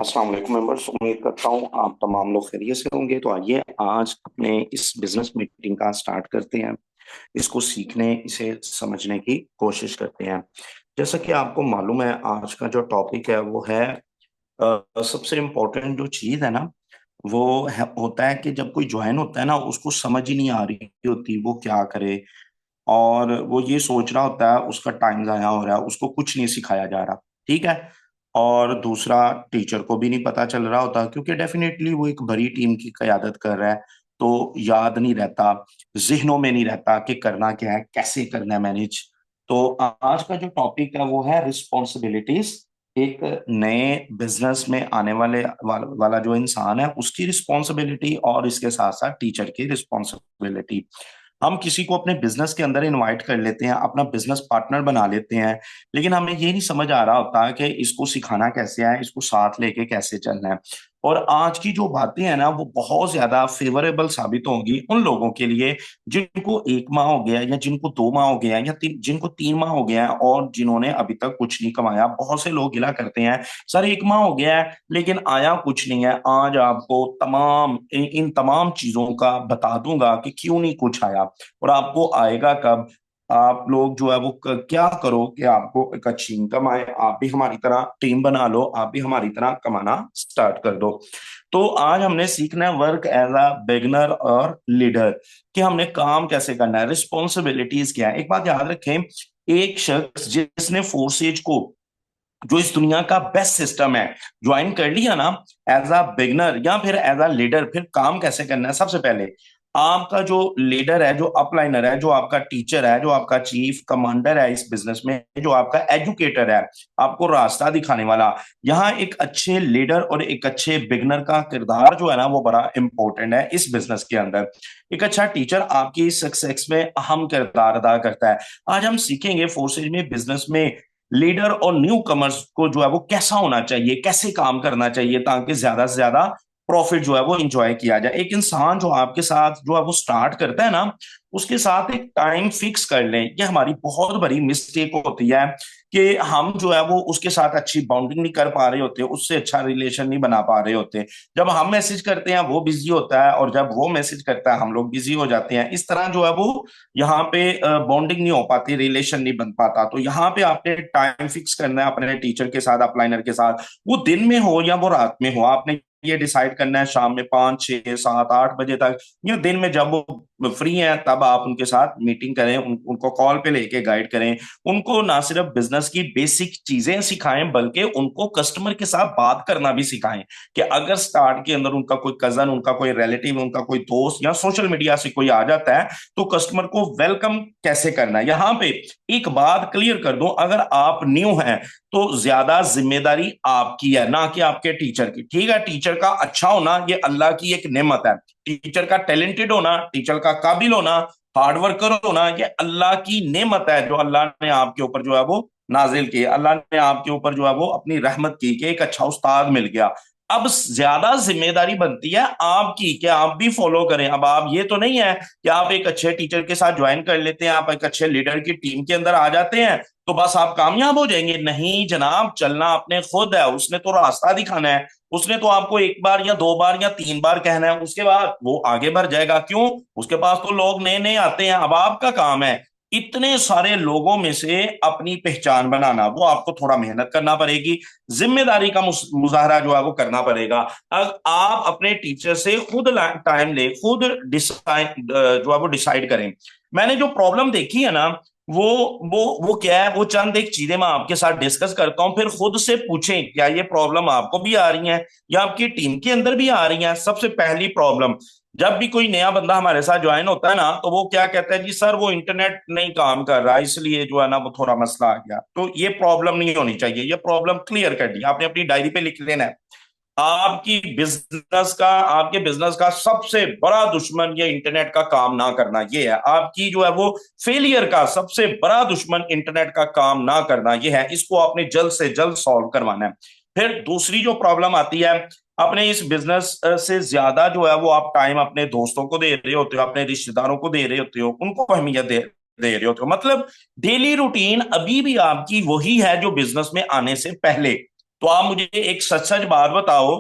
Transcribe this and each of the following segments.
अस्सलाम वालेकुम मेंबर्स। उम्मीद करता हूँ आप तमाम लोग खैरियत से होंगे। तो आइए आज अपने इस बिजनेस मीटिंग का स्टार्ट करते हैं। इसको सीखने, इसे समझने की कोशिश करते हैं। जैसा कि आपको मालूम है, आज का जो टॉपिक है वो है सबसे इम्पोर्टेंट जो चीज़ है ना, वो होता है कि जब कोई ज्वाइन होता है ना, उसको समझ ही नहीं आ रही होती वो क्या करे। और वो ये सोच रहा होता है उसका टाइम जाया हो रहा है, उसको कुछ नहीं सिखाया जा रहा। ठीक है। और दूसरा, टीचर को भी नहीं पता चल रहा होता, क्योंकि डेफिनेटली वो एक बड़ी टीम की कयादत कर रहा है। तो याद नहीं रहता, जिह्नों में नहीं रहता कि करना क्या है, कैसे करना है मैनेज। तो आज का जो टॉपिक है वो है रिस्पॉन्सिबिलिटीज। एक नए बिजनेस में आने वाला जो इंसान है उसकी रिस्पॉन्सिबिलिटी, और इसके साथ साथ टीचर की रिस्पॉन्सिबिलिटी। हम किसी को अपने बिजनेस के अंदर इनवाइट कर लेते हैं, अपना बिजनेस पार्टनर बना लेते हैं, लेकिन हमें ये नहीं समझ आ रहा होता कि इसको सिखाना कैसे है, इसको साथ लेके कैसे चलना है। और आज की जो बातें हैं ना, वो बहुत ज्यादा फेवरेबल साबित होंगी उन लोगों के लिए जिनको 1 माह हो गया, या जिनको 2 माह हो गया, या जिनको 3 माह हो गया है, और जिन्होंने अभी तक कुछ नहीं कमाया। बहुत से लोग गिला करते हैं, सर 1 माह हो गया है लेकिन आया कुछ नहीं है। आज आपको इन तमाम चीजों का बता दूंगा कि क्यों नहीं कुछ आया, और आपको आएगा कब। आप लोग जो है वो क्या करो कि आपको एक अच्छी इनकम आए। आप भी हमारी तरह टीम बना लो, आप भी हमारी तरह कमाना स्टार्ट कर दो। तो आज हमने सीखना है वर्क एज अ बिगनर और लीडर, कि हमने काम कैसे करना है, रिस्पॉन्सिबिलिटीज क्या है। एक बात याद रखें, एक शख्स जिसने फोर्सेज को, जो इस दुनिया का बेस्ट सिस्टम है, ज्वाइन कर लिया ना, एज अ बिगनर या फिर एज अ लीडर, फिर काम कैसे करना है। सबसे पहले आपका जो लीडर है, जो अपलाइनर है, जो आपका टीचर है, जो आपका चीफ कमांडर है इस बिजनेस में, जो आपका एजुकेटर है, आपको रास्ता दिखाने वाला, यहाँ एक अच्छे लीडर और एक अच्छे बिगनर का किरदार जो है ना, वो बड़ा इंपॉर्टेंट है इस बिजनेस के अंदर। एक अच्छा टीचर आपकी सक्सेस में अहम किरदार अदा करता है। आज हम सीखेंगे फोर्सेज में, बिजनेस में लीडर और न्यू कमर्स को जो है वो कैसा होना चाहिए, कैसे काम करना चाहिए, ताकि ज्यादा से ज्यादा प्रॉफिट जो है वो इंजॉय किया जाए। एक इंसान जो आपके साथ जो है वो स्टार्ट करता है ना, उसके साथ एक टाइम फिक्स कर लें। ये हमारी बहुत बड़ी मिस्टेक होती है कि हम जो है वो उसके साथ अच्छी बाउंडिंग नहीं कर पा रहे होते, उससे अच्छा रिलेशन नहीं बना पा रहे होते। जब हम मैसेज करते हैं वो बिजी होता है, और जब वो मैसेज करता है हम लोग बिजी हो जाते हैं। इस तरह जो है वो यहाँ पे बॉन्डिंग नहीं हो पाती, रिलेशन नहीं बन पाता। तो यहाँ पे आपने टाइम फिक्स करना है अपने टीचर के साथ, अपलाइनर के साथ। वो दिन में हो या वो रात में हो, आपने ये डिसाइड करना है शाम में 5, 6, 7, 8 बजे तक, या दिन में जब वो फ्री है तब आप उनके साथ मीटिंग करें, उनको कॉल पे लेके गाइड करें। उनको ना सिर्फ बिजनेस की बेसिक चीजें सिखाएं, बल्कि उनको कस्टमर के साथ बात करना भी सिखाएं। कि अगर स्टार्ट के अंदर उनका कोई कजन, उनका कोई रिलेटिव, उनका कोई दोस्त या सोशल मीडिया से कोई आ जाता है, तो कस्टमर को वेलकम कैसे करना है। यहाँ पे एक बात क्लियर कर दूं, अगर आप न्यू हैं तो ज्यादा जिम्मेदारी आपकी है, ना कि आपके टीचर की। ठीक है, टीचर का अच्छा होना ये अल्लाह की एक नेमत है। टीचर का टैलेंटेड होना, टीचर का काबिल होना, हार्ड वर्कर होना, ये अल्लाह की नेमत है, जो अल्लाह ने आपके ऊपर जो है वो नाजिल की। अल्लाह ने आपके ऊपर जो है वो अपनी रहमत की कि एक अच्छा उस्ताद मिल गया। अब ज्यादा जिम्मेदारी बनती है आपकी कि आप भी फॉलो करें। अब आप, ये तो नहीं है कि आप एक अच्छे टीचर के साथ ज्वाइन कर लेते हैं, आप एक अच्छे लीडर की टीम के अंदर आ जाते हैं तो बस आप कामयाब हो जाएंगे। नहीं जनाब, चलना आपने खुद है। उसने तो रास्ता दिखाना है। उसने तो आपको 1 बार या 2 बार या 3 बार कहना है, उसके बाद वो आगे बढ़ जाएगा। क्यों? उसके पास तो लोग नए नए आते हैं। अब आपका काम है इतने सारे लोगों में से अपनी पहचान बनाना। वो आपको थोड़ा मेहनत करना पड़ेगी, जिम्मेदारी का मुजाहरा जो है वो करना पड़ेगा। अब आप अपने टीचर से खुद टाइम ले, खुद डिसाइड जो है वो डिसाइड करें। मैंने जो प्रॉब्लम देखी है ना, वो वो क्या है, वो चंद एक चीजें मैं आपके साथ डिस्कस करता हूं, फिर खुद से पूछें क्या ये प्रॉब्लम आपको भी आ रही है या आपकी टीम के अंदर भी आ रही है। सबसे पहली प्रॉब्लम, जब भी कोई नया बंदा हमारे साथ ज्वाइन होता है ना, तो वो क्या कहता है, जी सर वो इंटरनेट नहीं काम कर रहा, इसलिए जो है ना वो थोड़ा मसला आ गया। तो ये प्रॉब्लम नहीं होनी चाहिए, ये प्रॉब्लम क्लियर कर दी आपने, अपनी डायरी पे लिख लेना है। आपके बिजनेस का सबसे बड़ा दुश्मन ये इंटरनेट का काम ना करना ये है। आपकी जो है वो फेलियर का सबसे बड़ा दुश्मन इंटरनेट का काम ना करना ये है। इसको आपने जल्द से जल्द सॉल्व करवाना है। फिर दूसरी जो प्रॉब्लम आती है, अपने इस बिजनेस से ज्यादा जो है वो आप टाइम अपने दोस्तों को दे रहे होते हो, अपने रिश्तेदारों को दे रहे होते हो, उनको अहमियत दे रहे होते हो। मतलब डेली रूटीन अभी भी आपकी वही है जो बिजनेस में आने से पहले। तो आप मुझे एक सच सच बात बताओ,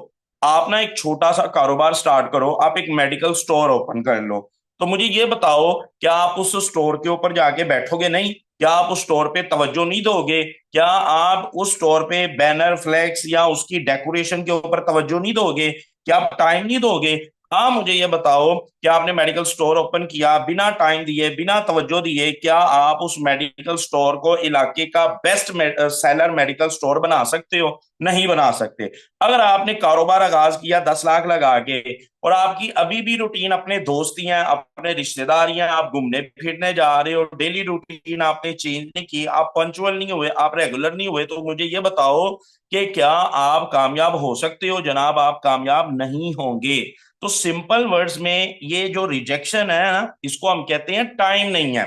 आप ना एक छोटा सा कारोबार स्टार्ट करो, आप एक मेडिकल स्टोर ओपन कर लो। तो मुझे ये बताओ, क्या आप उस स्टोर के ऊपर जाके बैठोगे नहीं? क्या आप उस स्टोर पे तवज्जो नहीं दोगे? क्या आप उस स्टोर पे बैनर फ्लैक्स या उसकी डेकोरेशन के ऊपर तवज्जो नहीं दोगे? क्या आप टाइम नहीं दोगे? हाँ, मुझे ये बताओ कि आपने मेडिकल स्टोर ओपन किया, बिना टाइम दिए बिना तवज्जो दिए, क्या आप उस मेडिकल स्टोर को इलाके का बेस्ट सेलर मेडिकल स्टोर बना सकते हो? नहीं बना सकते। अगर आपने कारोबार आगाज किया 10 लाख लगा के, और आपकी अभी भी रूटीन अपने दोस्ती हैं, अपने रिश्तेदारी हैं, आप घूमने फिरने जा रहे हो, डेली रूटीन आपने चेंज नहीं की, आप पंचुअल नहीं हुए, आप रेगुलर नहीं हुए, तो मुझे ये बताओ कि क्या आप कामयाब हो सकते हो? जनाब, आप कामयाब नहीं होंगे। तो सिंपल वर्ड्स में ये जो रिजेक्शन है ना, इसको हम कहते हैं टाइम नहीं है।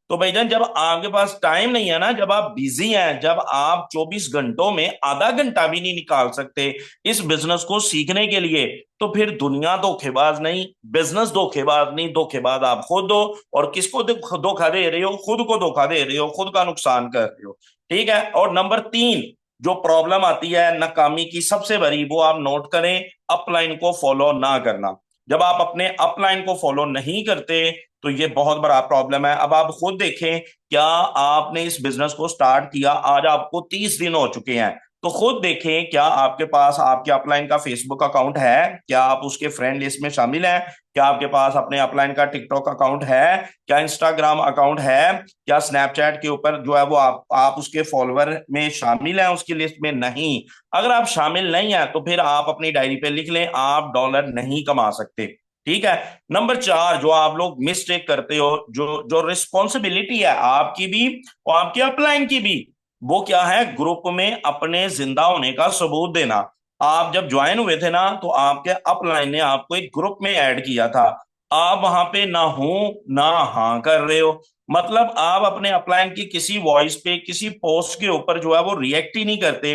तो भाईजान, जब आपके पास टाइम नहीं है ना, जब आप बिजी हैं, जब आप 24 घंटों में आधा घंटा भी नहीं निकाल सकते इस बिजनेस को सीखने के लिए, तो फिर दुनिया धोखेबाज नहीं, बिजनेस धोखेबाज नहीं, धोखेबाज आप खुद हो। और किसको धोखा दे रहे हो? खुद को धोखा दे रहे हो, खुद का नुकसान कर रहे हो। ठीक है। और नंबर 3, जो प्रॉब्लम आती है नाकामी की सबसे बड़ी, वो आप नोट करें, अपलाइन को फॉलो ना करना। जब आप अपने अपलाइन को फॉलो नहीं करते, तो ये बहुत बड़ा प्रॉब्लम है। अब आप खुद देखें, क्या आपने इस बिजनेस को स्टार्ट किया, आज आपको 30 दिन हो चुके हैं, तो खुद देखें, क्या आपके पास आपके अपलाइन का फेसबुक अकाउंट है? क्या आप उसके फ्रेंड लिस्ट में शामिल हैं? क्या आपके पास अपने अपलाइन का टिकटॉक अकाउंट है? क्या इंस्टाग्राम अकाउंट है? क्या स्नैपचैट के ऊपर जो है वो आप उसके फॉलोअर में शामिल हैं, उसकी लिस्ट में? नहीं। अगर आप शामिल नहीं है, तो फिर आप अपनी डायरी पे लिख लें, आप डॉलर नहीं कमा सकते। ठीक है। नंबर 4, जो आप लोग मिस्टेक करते हो, जो जो रिस्पॉन्सिबिलिटी है आपकी भी और आपके अपलाइन की भी, वो क्या है? ग्रुप में अपने जिंदा होने का सबूत देना। आप जब ज्वाइन हुए थे ना, तो आपके अपलाइन ने आपको एक ग्रुप में ऐड किया था, आप वहां पे ना हूं ना हाँ कर रहे हो। मतलब आप अपने अपलाइन की किसी वॉइस पे, किसी पोस्ट के ऊपर जो है वो रिएक्ट ही नहीं करते,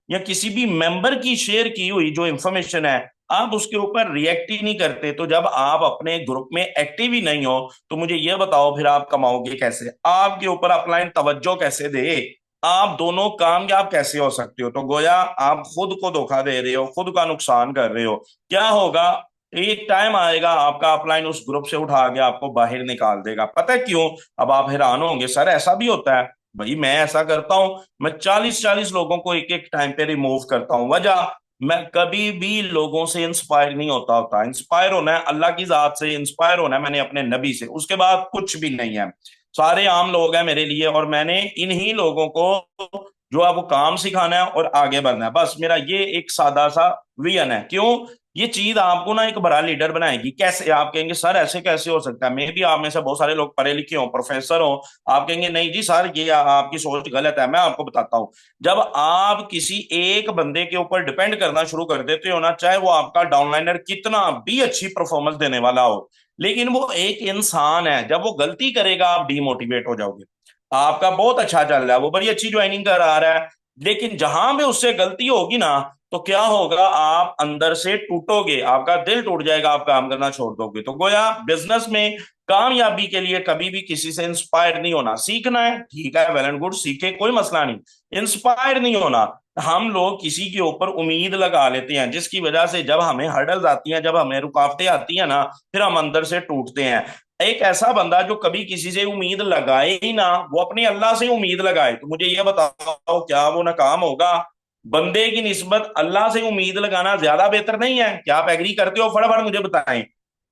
या किसी भी मेंबर की शेयर की हुई जो इंफॉर्मेशन है, आप उसके ऊपर रिएक्ट ही नहीं करते। तो जब आप अपने ग्रुप में एक्टिव ही नहीं हो, तो मुझे यह बताओ, फिर आप कमाओगे कैसे? आपके ऊपर अपलाइन तवज्जो कैसे दे? आप दोनों कामयाब कैसे हो सकते हो? तो गोया आप खुद को धोखा दे रहे हो, खुद का नुकसान कर रहे हो। क्या होगा? एक टाइम आएगा, आपका अपलाइन उस ग्रुप से उठा के आपको बाहर निकाल देगा। पता है क्यों? अब आप हैरान होंगे, सर ऐसा भी होता है? भाई मैं ऐसा करता हूं, मैं 40-40 लोगों को एक एक टाइम पे रिमूव करता हूं। वजह, मैं कभी भी लोगों से इंस्पायर नहीं होता। इंस्पायर होना है अल्लाह की जात से, इंस्पायर होना है मैंने अपने नबी से, उसके बाद कुछ भी नहीं है। सारे आम लोग हैं मेरे लिए, और मैंने इन्हीं लोगों को जो है वो काम सिखाना है और आगे बढ़ना है। बस मेरा ये एक सादा सा विजन है। क्यों? ये चीज आपको ना एक बड़ा लीडर बनाएगी। कैसे? आप कहेंगे सर ऐसे कैसे हो सकता है? मे भी आप में से बहुत सारे लोग पढ़े लिखे हो, प्रोफेसर हो, आप कहेंगे नहीं जी सर, ये आपकी सोच गलत है। मैं आपको बताता हूँ, जब आप किसी एक बंदे के ऊपर डिपेंड करना शुरू कर देते हो ना, चाहे वो आपका डाउनलाइनर कितना भी अच्छी परफॉर्मेंस देने वाला हो, लेकिन वो एक इंसान है, जब वो गलती करेगा आप डीमोटिवेट हो जाओगे। आपका बहुत अच्छा चल रहा है, वो बड़ी अच्छी ज्वाइनिंग करा रहा है, लेकिन जहां भी उससे गलती होगी ना, तो क्या होगा? आप अंदर से टूटोगे, आपका दिल टूट जाएगा, आप काम करना छोड़ दोगे। तो गोया बिजनेस में कामयाबी के लिए कभी भी किसी से इंस्पायर नहीं होना। सीखना है, ठीक है, वेल एंड गुड, सीखे, कोई मसला नहीं। इंस्पायर नहीं होना। हम लोग किसी के ऊपर उम्मीद लगा लेते हैं, जिसकी वजह से जब हमें हर्डल्स आती हैं, जब हमें रुकावटें आती हैं ना, फिर हम अंदर से टूटते हैं। एक ऐसा बंदा जो कभी किसी से उम्मीद लगाए ही ना, वो अपने अल्लाह से उम्मीद लगाए, तो मुझे ये बताओ, क्या वो नाकाम होगा? बंदे की निस्बत अल्लाह से उम्मीद लगाना ज्यादा बेहतर नहीं है? क्या आप एग्री करते हो? फटाफट मुझे बताएं,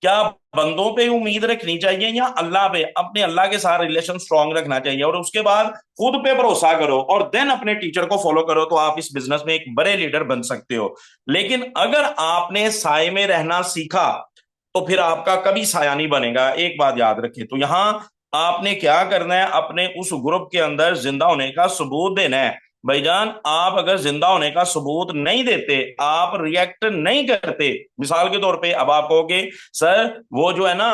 क्या बंदों पे उम्मीद रखनी चाहिए या अल्लाह पे? अपने अल्लाह के साथ रिलेशन स्ट्रांग रखना चाहिए, और उसके बाद खुद पे भरोसा करो, और देन अपने टीचर को फॉलो करो, तो आप इस बिजनेस में एक बड़े लीडर बन सकते हो। लेकिन अगर आपने साय में रहना सीखा, तो फिर आपका कभी साया नहीं बनेगा। एक बात याद रखिए। तो यहां आपने क्या करना है? अपने उस ग्रुप के अंदर जिंदा होने का सबूत देना है। भाईजान, आप अगर जिंदा होने का सबूत नहीं देते, आप रिएक्ट नहीं करते, मिसाल के तौर पे अब आप कहोगे सर वो जो है ना,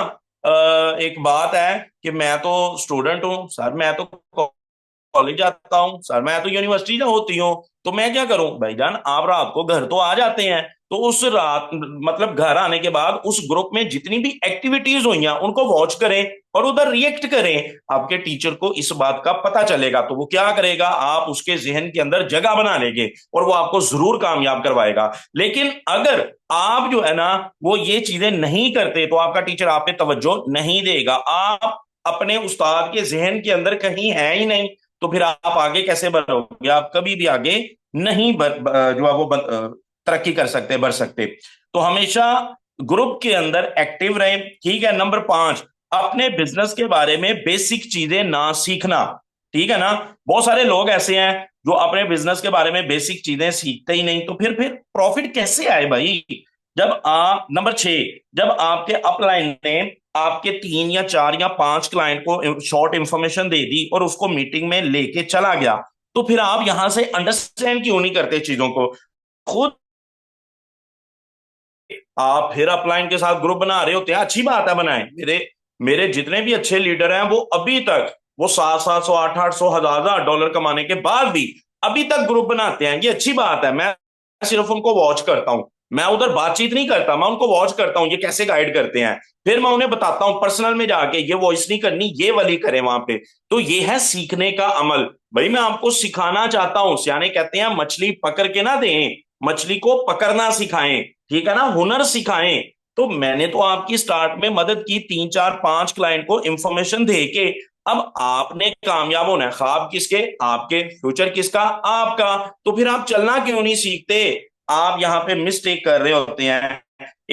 एक बात है कि मैं तो स्टूडेंट हूं सर, मैं तो कॉलेज जाता हूँ सर, मैं तो यूनिवर्सिटी होती हूँ, तो मैं क्या करूं? भाईजान, आप रात को घर तो आ जाते हैं, तो उस रात मतलब घर आने के बाद उस ग्रुप में जितनी भी एक्टिविटीज हुई हैं उनको वॉच करें और उधर रिएक्ट करें। आपके टीचर को इस बात का पता चलेगा तो वो क्या करेगा, आप उसके जहन के अंदर जगह बना लेंगे और वो आपको जरूर कामयाब करवाएगा। लेकिन अगर आप जो है ना वो ये चीजें नहीं करते तो आपका टीचर आप पे तवज्जो नहीं देगा। आप अपने उस्ताद के जहन के अंदर कहीं है ही नहीं, तो फिर आप आगे कैसे बढ़ोगे? आप कभी भी आगे नहीं जो है वो तरक्की कर सकते, बढ़ सकते। तो हमेशा ग्रुप के अंदर एक्टिव रहें। ठीक है। नंबर 5, अपने बिजनेस के बारे में बेसिक चीजें ना सीखना। ठीक है ना। बहुत सारे लोग ऐसे हैं जो अपने बिजनेस के बारे में बेसिक चीजें सीखते ही नहीं, तो फिर प्रॉफिट कैसे आए भाई? जब आप नंबर 6, जब आपके अपलाइन ने आपके 3 या 4 या 5 क्लाइंट को शॉर्ट इंफॉर्मेशन दे दी और उसको मीटिंग में लेके चला गया, तो फिर आप यहां से अंडरस्टैंड क्यों नहीं करते चीजों को खुद? आप फिर अपलाइन के साथ ग्रुप बना रहे होते हैं, अच्छी बात है, बनाएं। मेरे मेरे जितने भी अच्छे लीडर हैं वो अभी तक वो 700 700 800 1000 डॉलर कमाने के बाद भी अभी तक ग्रुप बनाते हैं। ये अच्छी बात है। मैं सिर्फ उनको वॉच करता हूं, मैं उधर बातचीत नहीं करता, मैं उनको वॉच करता हूं ये कैसे गाइड करते हैं। फिर मैं उन्हें बताता हूं पर्सनल में जाके ये वॉइस नहीं करनी, ये वाली करें वहां पे। तो ये है सीखने का अमल। भाई मैं आपको सिखाना चाहता हूं। सियाने कहते हैं मछली पकड़ के ना दें, मछली को पकड़ना सिखाएं। ठीक है ना, हुनर सिखाएं। तो मैंने तो आपकी स्टार्ट में मदद की 3 4 5 क्लाइंट को इंफॉर्मेशन दे के। अब आपने कामयाब होना है, ख्वाब किसके? आपके। फ्यूचर किसका? आपका। तो फिर आप चलना क्यों नहीं सीखते? आप यहां पे मिस्टेक कर रहे होते हैं।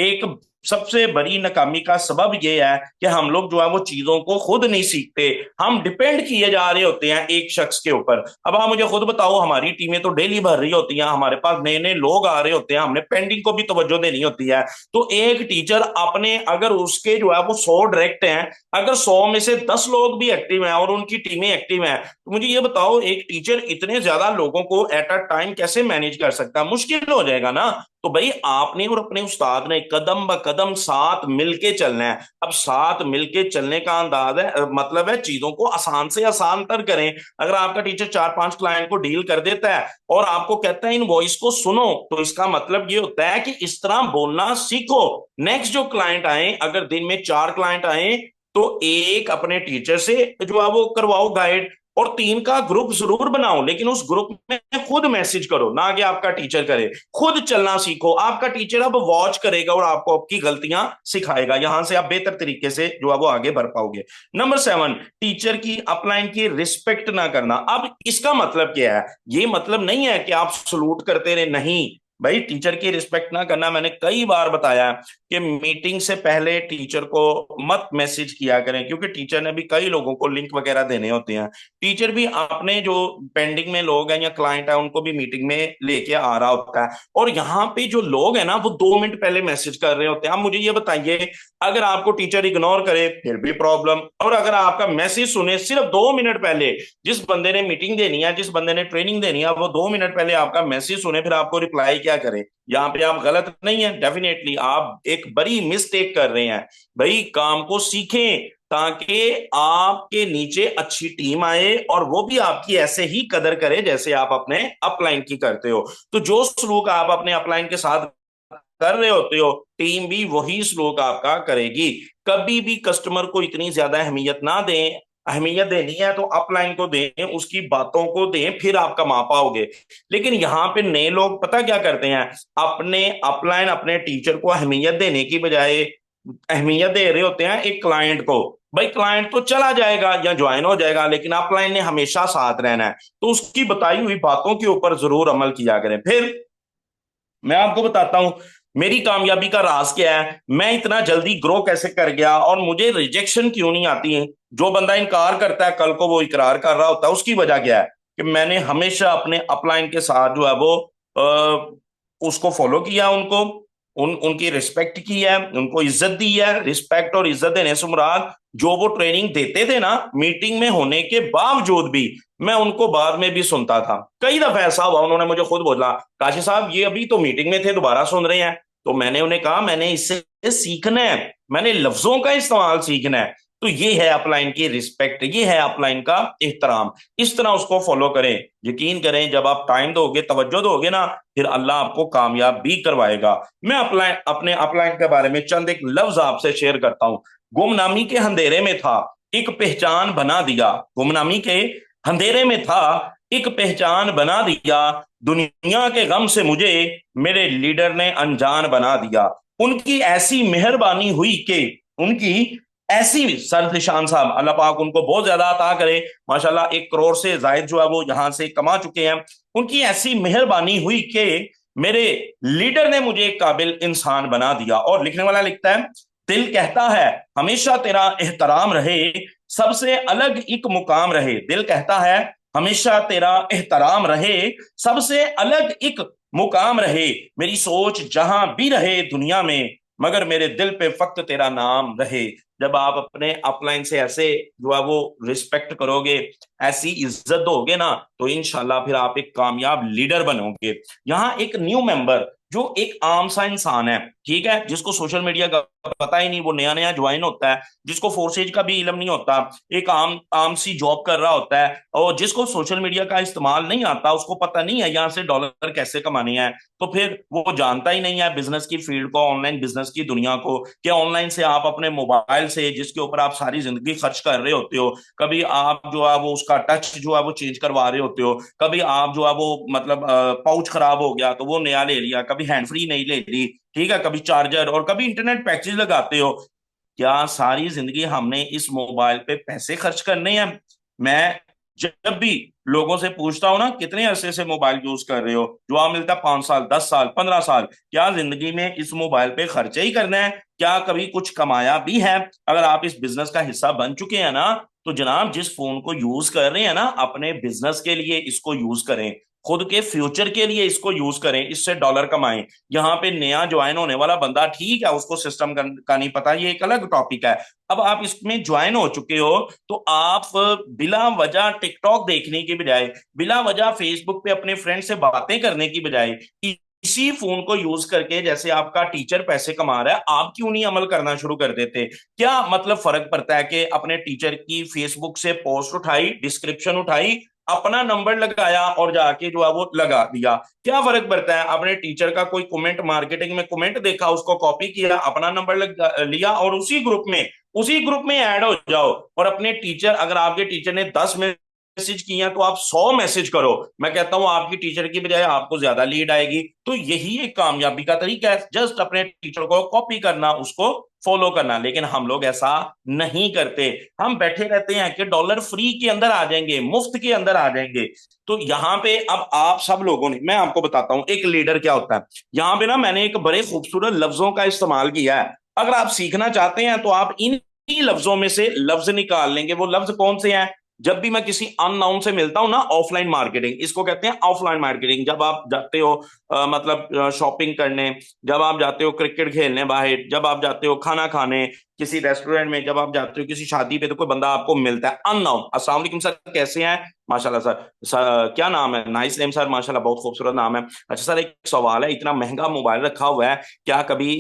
एक सबसे बड़ी नाकामी का सबब यह है कि हम लोग जो है वो चीजों को खुद नहीं सीखते, हम डिपेंड किए जा रहे होते हैं एक शख्स के ऊपर। अब आप मुझे खुद बताओ, हमारी टीमें तो डेली भर रही होती हैं, हमारे पास नए नए लोग आ रहे होते हैं, हमने पेंडिंग को भी तवज्जो देनी होती है। तो एक टीचर अपने अगर उसके जो है वो 100 डायरेक्ट हैं, अगर 100 में से 10 लोग भी एक्टिव हैं और उनकी टीमें एक्टिव हैं, तो मुझे ये बताओ एक टीचर इतने ज्यादा लोगों को एट अ टाइम कैसे मैनेज कर सकता है? मुश्किल हो जाएगा ना। तो भाई आपने और अपने उस्ताद ने कदम ब कदम साथ मिलके चलना है। अब साथ मिलके चलने का अंदाज है, मतलब है चीजों को आसान से आसान तर करें। अगर आपका टीचर 4 5 क्लाइंट को डील कर देता है और आपको कहता है इन वॉइस को सुनो, तो इसका मतलब ये होता है कि इस तरह बोलना सीखो। नेक्स्ट जो क्लाइंट आए, अगर दिन में 4 क्लाइंट आए, तो एक अपने टीचर से जो है वो करवाओ गाइड, और 3 का ग्रुप जरूर बनाओ, लेकिन उस ग्रुप में खुद मैसेज करो ना कि आपका टीचर करे। खुद चलना सीखो। आपका टीचर अब वॉच करेगा और आपको आपकी गलतियां सिखाएगा। यहां से आप बेहतर तरीके से जो है वो आगे बढ़ पाओगे। नंबर 7, टीचर की अपलाइन की रिस्पेक्ट ना करना। अब इसका मतलब क्या है? ये मतलब नहीं है कि आप सलूट करते रहे, नहीं भाई। टीचर की रिस्पेक्ट ना करना, मैंने कई बार बताया कि मीटिंग से पहले टीचर को मत मैसेज किया करें, क्योंकि टीचर ने भी कई लोगों को लिंक वगैरह देने होते हैं। टीचर भी अपने जो पेंडिंग में लोग हैं या क्लाइंट है उनको भी मीटिंग में लेके आ रहा होता है, और यहाँ पे जो लोग हैं ना वो 2 मिनट पहले मैसेज कर रहे होते हैं। आप मुझे ये बताइए, अगर आपको टीचर इग्नोर करे फिर भी प्रॉब्लम, और अगर आपका मैसेज सुने सिर्फ 2 मिनट पहले, जिस बंदे ने मीटिंग देनी है, जिस बंदे ने ट्रेनिंग देनी है, वो 2 मिनट पहले आपका मैसेज सुने फिर आपको रिप्लाई क्या करे? यहाँ पे आप गलत नहीं है, डेफिनेटली आप एक बड़ी मिस्टेक कर रहे हैं। भाई काम को सीखें ताकि आपके नीचे अच्छी टीम आए और वो भी आपकी ऐसे ही कदर करे जैसे आप अपने अपलाइन की करते हो। तो जो सलूक आप अपने अपलाइन के साथ कर रहे होते हो, टीम भी वही सलूक आपका करेगी। कभी भी कस्टमर को इतनी ज्यादा अहमियत ना दें। अहमियत देनी है तो अपलाइन को दें, उसकी बातों को दें, फिर आप कमा पाओगे। लेकिन यहाँ पे नए लोग पता क्या करते हैं? अपने अपलाइन अपने टीचर को अहमियत देने की बजाय अहमियत दे रहे होते हैं एक क्लाइंट को। भाई क्लाइंट तो चला जाएगा या ज्वाइन हो जाएगा, लेकिन अपलाइन ने हमेशा साथ रहना है। तो उसकी बताई हुई बातों के ऊपर जरूर अमल किया करें। फिर मैं आपको बताता हूं मेरी कामयाबी का राज क्या है, मैं इतना जल्दी ग्रो कैसे कर गया और मुझे रिजेक्शन क्यों नहीं आती है। जो बंदा इनकार करता है कल को वो इकरार कर रहा होता है, उसकी वजह क्या है? कि मैंने हमेशा अपने अपलाइन के साथ जो है वो उसको फॉलो किया, उनको उनकी रिस्पेक्ट की है, उनको इज्जत दी है। रिस्पेक्ट और इज्जत देने से मुराद जो वो ट्रेनिंग देते थे ना, मीटिंग में होने के बावजूद भी मैं उनको बाद में भी सुनता था। कई दफा ऐसा हुआ उन्होंने मुझे खुद बोला, काशी साहब ये अभी तो मीटिंग में थे, दोबारा सुन रहे हैं। तो मैंने उन्हें कहा मैंने इससे सीखना है, मैंने लफ्जों का इस्तेमाल सीखना है। तो ये है अपलाइन की रिस्पेक्ट, ये है अपलाइन का एहतराम। इस तरह उसको फॉलो करें। यकीन करें जब आप टाइम दोगे, तवज्जो दोगे ना, फिर अल्लाह आपको कामयाब भी करवाएगा। मैं अपलाइन, अपने अपलाइन के बारे में चंद एक लफ्ज आपसे शेयर करता हूं। गुमनामी के अंधेरे में था, एक पहचान बना दिया। गुमनामी के अंधेरे में था, एक पहचान बना दिया। दुनिया के गम से मुझे मेरे लीडर ने अनजान बना दिया। उनकी ऐसी मेहरबानी हुई कि उनकी ऐसी, सर निशान साहब अल्लाह पाक उनको बहुत ज्यादा अता करे, माशाल्लाह 1 करोड़ से जायद जो है वो यहां से कमा चुके हैं। उनकी ऐसी मेहरबानी हुई कि मेरे लीडर ने मुझे एक काबिल इंसान बना दिया। और लिखने वाला लिखता है, दिल कहता है हमेशा तेरा एहतराम रहे, सबसे अलग एक मुकाम रहे। दिल कहता है हमेशा तेरा एहतराम रहे, सबसे अलग एक मुकाम रहे। मेरी सोच जहां भी रहे दुनिया में, मगर मेरे दिल पे फक्त तेरा नाम रहे। जब आप अपने अपलाइन से ऐसे जो है वो रिस्पेक्ट करोगे, ऐसी इज्जत दोगे ना, तो इंशाल्लाह फिर आप एक कामयाब लीडर बनोगे। यहाँ एक न्यू मेंबर जो एक आम सा इंसान है, ठीक है, जिसको सोशल मीडिया का पता ही नहीं, वो नया नया ज्वाइन होता है, जिसको फोर्सेज का भी इलम नहीं होता, एक आम आम सी जॉब कर रहा होता है, और जिसको सोशल मीडिया का इस्तेमाल नहीं आता, उसको पता नहीं है यहाँ से डॉलर कैसे कमाने हैं, तो फिर वो जानता ही नहीं है बिजनेस की फील्ड को, ऑनलाइन बिजनेस की दुनिया को, कि ऑनलाइन से आप अपने मोबाइल से, जिसके ऊपर आप सारी जिंदगी खर्च कर रहे होते हो, कभी आप जो है वो उसका टच जो है वो चेंज करवा रहे होते हो, कभी आप जो है वो मतलब पाउच खराब हो गया तो वो नया ले लिया, कभी हैंड फ्री नहीं ले ली, ठीक है, कभी चार्जर, और कभी इंटरनेट पैकेज लगाते हो। क्या सारी जिंदगी हमने इस मोबाइल पे पैसे खर्च करने हैं? मैं जब भी लोगों से पूछता हूं ना कितने अरसे से मोबाइल यूज कर रहे हो, जवाब मिलता है 5 साल, 10 साल, 15 साल। क्या जिंदगी में इस मोबाइल पे खर्चे ही करना है? क्या कभी कुछ कमाया भी है? अगर आप इस बिजनेस का हिस्सा बन चुके हैं ना, तो जनाब जिस फोन को यूज कर रहे हैं ना, अपने बिजनेस के लिए इसको यूज करें, खुद के फ्यूचर के लिए इसको यूज करें, इससे डॉलर कमाएं। यहाँ पे नया ज्वाइन होने वाला बंदा, ठीक है, उसको सिस्टम का नहीं पता, ये एक अलग टॉपिक है। अब आप इसमें ज्वाइन हो चुके हो, तो आप बिला वजह टिकटॉक देखने की बजाय, बिला वजह फेसबुक पे अपने फ्रेंड से बातें करने की बजाय, इसी फोन को यूज करके, जैसे आपका टीचर पैसे कमा रहा है, आप क्यों नहीं अमल करना शुरू कर देते? क्या मतलब फर्क पड़ता है कि अपने टीचर की फेसबुक से पोस्ट उठाई, डिस्क्रिप्शन उठाई, अपना नंबर लगाया और जाके जो है वो लगा दिया? क्या फर्क पड़ता है? अपने टीचर का कोई कमेंट, मार्केटिंग में कमेंट देखा, उसको कॉपी किया, अपना नंबर लिया और उसी ग्रुप में ऐड हो जाओ। और अपने टीचर, अगर आपके टीचर ने 10 मैसेज किए हैं तो आप 100 मैसेज करो। मैं कहता हूं आपकी टीचर की बजाय आपको ज्यादा लीड आएगी। तो यही एक कामयाबी का तरीका है, जस्ट अपने टीचर को कॉपी करना, उसको फॉलो करना। लेकिन हम लोग ऐसा नहीं करते, हम बैठे रहते हैं कि डॉलर फ्री के अंदर आ जाएंगे, मुफ्त के अंदर आ जाएंगे। तो यहाँ पे अब आप सब लोगों ने, मैं आपको बताता हूं एक लीडर क्या होता है। यहाँ पे ना मैंने एक बड़े खूबसूरत लफ्जों का इस्तेमाल किया है। अगर आप सीखना चाहते हैं तो आप इन ही लफ्जों में से लफ्ज निकाल लेंगे। वो लफ्ज कौन से हैं? जब भी मैं किसी अननाउन से मिलता हूं ना, ऑफलाइन मार्केटिंग इसको कहते हैं, ऑफलाइन मार्केटिंग। जब आप जाते हो मतलब शॉपिंग करने, जब आप जाते हो क्रिकेट खेलने बाहर, जब आप जाते हो खाना खाने किसी रेस्टोरेंट में, जब आप जाते हो किसी शादी पे, तो कोई बंदा आपको मिलता है अननाउन, अस्सलाम वालेकुम सर, कैसे हैं? माशाल्लाह सर, क्या नाम है? नाइस नेम सर, माशाल्लाह बहुत खूबसूरत नाम है। अच्छा सर, एक सवाल है, इतना महंगा मोबाइल रखा हुआ है, क्या कभी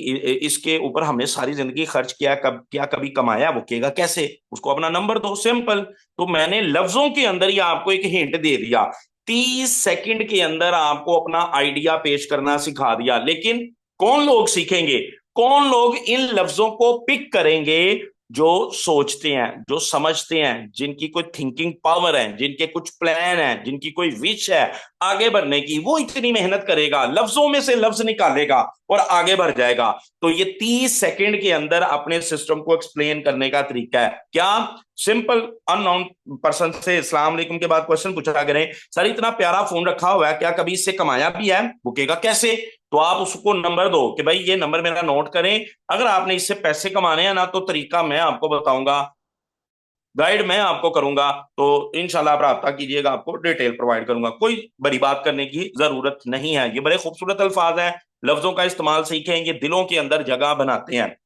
इसके ऊपर हमने सारी जिंदगी खर्च किया, क्या कभी कमाया? वो कहेगा कैसे? उसको अपना नंबर दो, सिंपल। तो मैंने लफ्जों के अंदर ही आपको एक हिंट दे दिया, 30 सेकंड के अंदर आपको अपना आइडिया पेश करना सिखा दिया। लेकिन कौन लोग सीखेंगे? कौन लोग इन लफ्जों को पिक करेंगे? जो सोचते हैं, जो समझते हैं, जिनकी कोई थिंकिंग पावर है, जिनके कुछ प्लान है, जिनकी कोई विश है आगे बढ़ने की, वो इतनी मेहनत करेगा, लफ्जों में से लफ्ज निकालेगा और आगे बढ़ जाएगा। तो ये 30 सेकंड के अंदर अपने सिस्टम को एक्सप्लेन करने का तरीका है। क्या? सिंपल, अननोन पर्सन से अस्सलाम वालेकुम के बाद क्वेश्चन पूछा करें, सर इतना प्यारा फोन रखा हुआ है, क्या कभी इससे कमाया भी है? वो कहेगा कैसे? तो आप उसको नंबर दो कि भाई ये नंबर मेरा नोट करें, अगर आपने इससे पैसे कमाने हैं ना, तो तरीका मैं आपको बताऊंगा, गाइड मैं आपको करूंगा, तो इंशाल्लाह आप राब्ता कीजिएगा, आपको डिटेल प्रोवाइड करूंगा। कोई बड़ी बात करने की जरूरत नहीं है। ये बड़े खूबसूरत अल्फाज हैं, लफ्जों का इस्तेमाल सीखें, ये दिलों के अंदर जगह बनाते हैं।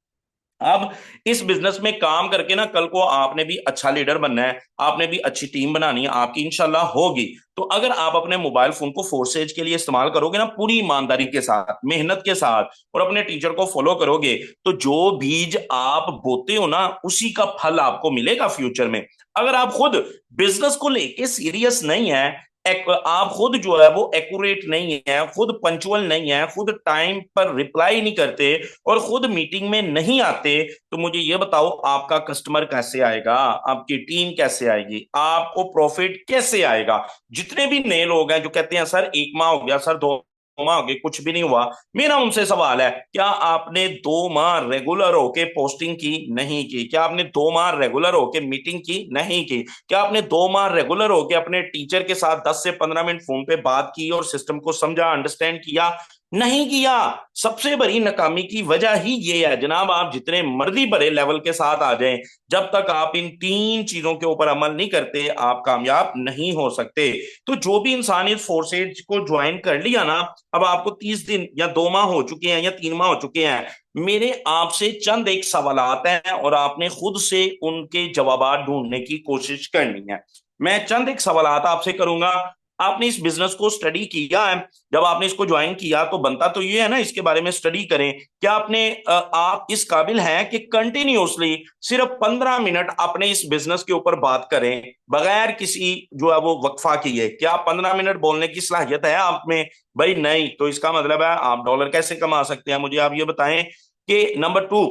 अब इस बिजनेस में काम करके ना कल को आपने भी अच्छा लीडर बनना है, आपने भी अच्छी टीम बनानी है, आपकी इंशाल्लाह होगी। तो अगर आप अपने मोबाइल फोन को फोर्सेज के लिए इस्तेमाल करोगे ना, पूरी ईमानदारी के साथ, मेहनत के साथ, और अपने टीचर को फॉलो करोगे, तो जो बीज आप बोते हो ना उसी का फल आपको मिलेगा फ्यूचर में। अगर आप खुद बिजनेस को लेके सीरियस नहीं है, आप खुद जो है वो एक्यूरेट नहीं है, खुद पंचुअल नहीं है, खुद टाइम पर रिप्लाई नहीं करते, और खुद मीटिंग में नहीं आते, तो मुझे ये बताओ आपका कस्टमर कैसे आएगा, आपकी टीम कैसे आएगी, आपको प्रॉफिट कैसे आएगा। जितने भी नए लोग हैं जो कहते हैं सर 1 माह हो गया, सर 2 माह हो गए, कुछ भी नहीं हुआ, मेरा उनसे सवाल है, क्या आपने 2 माह रेगुलर होके पोस्टिंग की? नहीं की। क्या आपने 2 माह रेगुलर होके मीटिंग की? नहीं की। क्या आपने 2 माह रेगुलर होके अपने टीचर के साथ 10 से 15 मिनट फोन पे बात की और सिस्टम को समझा, अंडरस्टैंड किया? नहीं किया। सबसे बड़ी नाकामी की वजह ही ये है जनाब, आप जितने मर्जी बड़े लेवल के साथ आ जाएं, जब तक आप इन 3 चीजों के ऊपर अमल नहीं करते आप कामयाब नहीं हो सकते। तो जो भी इंसान इस फोर्सेज को ज्वाइन कर लिया ना, अब आपको 30 दिन या 2 माह हो चुके हैं या 3 माह हो चुके हैं, मेरे आपसे चंद एक सवालात हैं और आपने खुद से उनके जवाब ढूंढने की कोशिश करनी है। मैं चंद एक सवालात आपसे करूंगा। आपने इस बिजनेस को स्टडी किया है? जब आपने इसको ज्वाइन किया तो बनता तो ये है ना इसके बारे में स्टडी करें। क्या आप इस काबिल हैं कि कंटिन्यूसली सिर्फ 15 मिनट अपने इस बिजनेस के ऊपर बात करें बगैर किसी जो है वो वक्फा किए? क्या 15 मिनट बोलने की सलाहियत है आप में? भाई नहीं, तो इसका मतलब है आप डॉलर कैसे कमा सकते हैं? मुझे आप ये बताएं कि नंबर 2,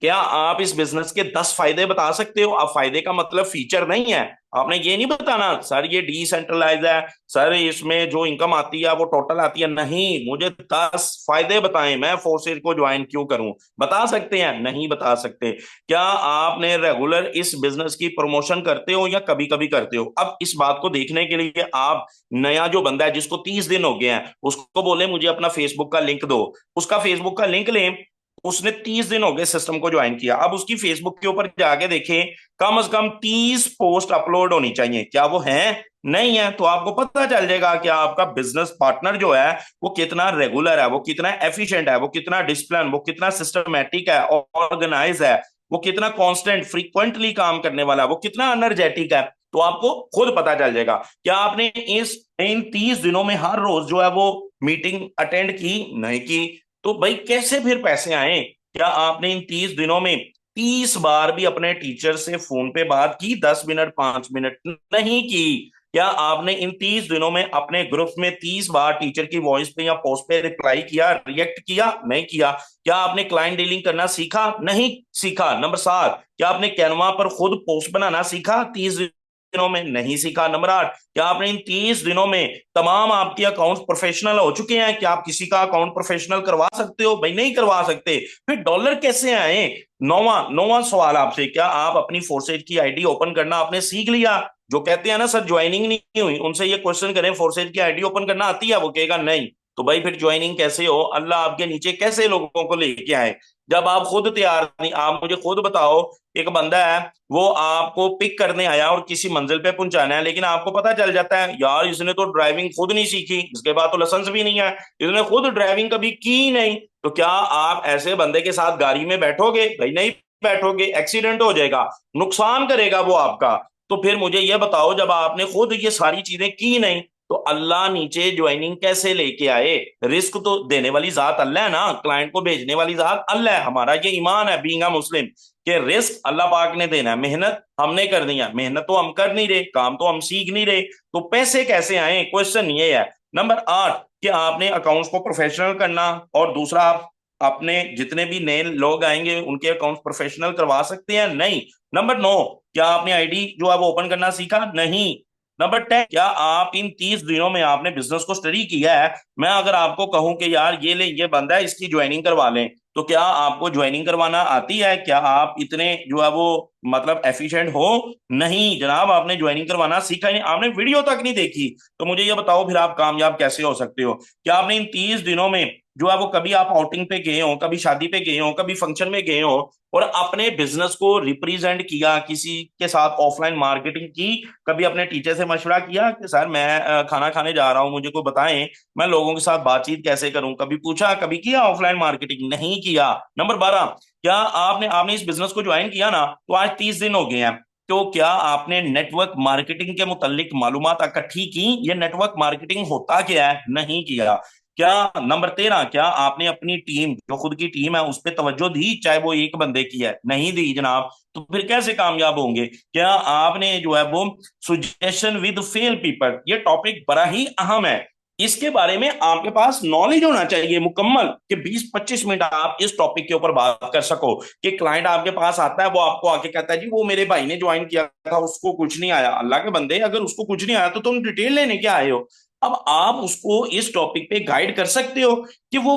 क्या आप इस बिजनेस के 10 फायदे बता सकते हो? अब फायदे का मतलब फीचर नहीं है, आपने ये नहीं बताना सर ये डिसेंट्रलाइज है, सर इसमें जो इनकम आती है वो टोटल आती है। नहीं, मुझे 10 फायदे बताएं, मैं फोर्सेज को ज्वाइन क्यों करूं। बता सकते हैं? नहीं बता सकते। क्या आपने रेगुलर इस बिजनेस की प्रमोशन करते हो या कभी कभी करते हो? अब इस बात को देखने के लिए आप नया जो बंदा है जिसको 30 दिन हो गए हैं उसको बोले मुझे अपना फेसबुक का लिंक दो, उसका फेसबुक का लिंक लें। उसने 30 दिन हो गए सिस्टम को ज्वाइन किया, अब उसकी फेसबुक के ऊपर जाके देखें, कम से कम 30 पोस्ट अपलोड होनी चाहिए। क्या वो है? नहीं है। तो आपको पता चल जाएगा कि आपका बिजनेस पार्टनर जो है वो कितना रेगुलर है, वो कितना एफिशिएंट है, वो कितना डिसिप्लिन, वो कितना सिस्टमेटिक है, ऑर्गेनाइज है, वो कितना कांस्टेंट फ्रीक्वेंटली काम करने वाला है, वो कितना एनर्जेटिक है। तो आपको खुद पता चल जाएगा। क्या आपने इस इन 30 दिनों में हर रोज जो है वो मीटिंग अटेंड की? नहीं की। तो भाई कैसे फिर पैसे आए? क्या आपने इन 30 दिनों में 30 बार भी अपने टीचर से फोन पे बात की? 10 मिनट, 5 मिनट? नहीं की। क्या आपने इन 30 दिनों में अपने ग्रुप में 30 बार टीचर की वॉइस पे या पोस्ट पे रिप्लाई किया, रिएक्ट किया? नहीं किया। क्या आपने क्लाइंट डीलिंग करना सीखा? नहीं सीखा। नंबर 7, क्या आपने कैनवा पर खुद पोस्ट बनाना सीखा 30 दिनों में? नहीं सीखा। नंबर 8, क्या आपने इन 30 दिनों में तमाम आपके अकाउंट प्रोफेशनल हो चुके हैं? क्या आप किसी का अकाउंट प्रोफेशनल करवा सकते हो? भाई नहीं करवा सकते। फिर डॉलर कैसे आए? नौवां नौवां सवाल आपसे, क्या आप अपनी फोर्सेज की आईडी ओपन करना आपने सीख लिया? जो कहते हैं ना सर ज्वाइनिंग नहीं हुई, उनसे ये क्वेश्चन करें फोर्सेज की आईडी ओपन करना आती है? वो कहेगा नहीं। तो भाई फिर ज्वाइनिंग कैसे हो? अल्लाह आपके नीचे कैसे लोगों को लेके आए जब आप खुद तैयार नहीं? आप मुझे खुद बताओ, एक बंदा है वो आपको पिक करने आया और किसी मंजिल पे पहुंचाना है, लेकिन आपको पता चल जाता है यार इसने तो ड्राइविंग खुद नहीं सीखी, इसके बाद तो लाइसेंस भी नहीं है, इसने खुद ड्राइविंग कभी की नहीं। तो क्या आप ऐसे बंदे के साथ गाड़ी में बैठोगे? भाई नहीं बैठोगे, एक्सीडेंट हो जाएगा, नुकसान करेगा वो आपका। तो फिर मुझे ये बताओ जब आपने खुद ये सारी चीजें की नहीं तो अल्लाह नीचे ज्वाइनिंग कैसे लेके आए? रिस्क तो देने वाली जात अल्लाह है ना, क्लाइंट को भेजने वाली जात अल्लाह है। हमारा ये ईमान है बीइंग अ मुस्लिम कि रिस्क अल्लाह पाक ने देना है, मेहनत हमने करनी है। मेहनत तो हम कर नहीं रहे, काम तो हम सीख नहीं रहे, तो पैसे कैसे आए? क्वेश्चन ये है। नंबर 8, कि आपने अकाउंट्स को प्रोफेशनल करना, और दूसरा आप अपने जितने भी नए लोग आएंगे उनके अकाउंट प्रोफेशनल करवा सकते हैं? नहीं। नंबर 9, क्या आपने आईडी जो है वो ओपन करना सीखा? नहीं। नंबर 10, क्या आप इन 30 दिनों में आपने बिजनेस को स्टडी किया है? मैं अगर आपको कहूं कि यार ये ले ये बंदा है इसकी ज्वाइनिंग करवा लें, तो क्या आपको ज्वाइनिंग करवाना आती है? क्या आप इतने जो है वो मतलब एफिशिएंट हो? नहीं जनाब, आपने ज्वाइनिंग करवाना सीखा ही नहीं, आपने वीडियो तक नहीं देखी। तो मुझे ये बताओ फिर आप कामयाब कैसे हो सकते हो? क्या आपने इन 30 दिनों में जो है वो कभी आप आउटिंग पे गए हो, कभी शादी पे गए हो, कभी फंक्शन में गए हो और अपने बिजनेस को रिप्रेजेंट किया, किसी के साथ ऑफलाइन मार्केटिंग की, कभी अपने टीचर से मशवरा किया कि सर मैं खाना खाने जा रहा हूँ, मुझे को बताएं मैं लोगों के साथ बातचीत कैसे करूं, कभी पूछा, कभी किया ऑफलाइन मार्केटिंग? नहीं किया। नंबर 12, क्या आपने आपने इस बिजनेस को ज्वाइन किया ना तो आज 30 दिन हो गए हैं, तो क्या आपने नेटवर्क मार्केटिंग के मुतालिक मालूमात इकट्ठी की? ये नेटवर्क मार्केटिंग होता क्या है? नहीं किया। क्या नंबर 13, क्या आपने अपनी टीम, जो खुद की टीम है, उस पर तवज्जो दी, चाहे वो एक बंदे की है? नहीं दी जनाब। तो फिर कैसे कामयाब होंगे? क्या आपने जो है वो सुजेशन विद फेल पीपल, ये टॉपिक बड़ा ही अहम है, इसके बारे में आपके पास नॉलेज होना चाहिए मुकम्मल, कि 20-25 मिनट आप इस टॉपिक के ऊपर बात कर सको। कि क्लाइंट आपके पास आता है, वो आपको आके कहता है जी वो मेरे भाई ने ज्वाइन किया था, उसको कुछ नहीं आया। अल्लाह के बंदे, अगर उसको कुछ नहीं आया तो तुम डिटेल लेने क्या आए हो? अब आप उसको इस टॉपिक पे गाइड कर सकते हो कि वो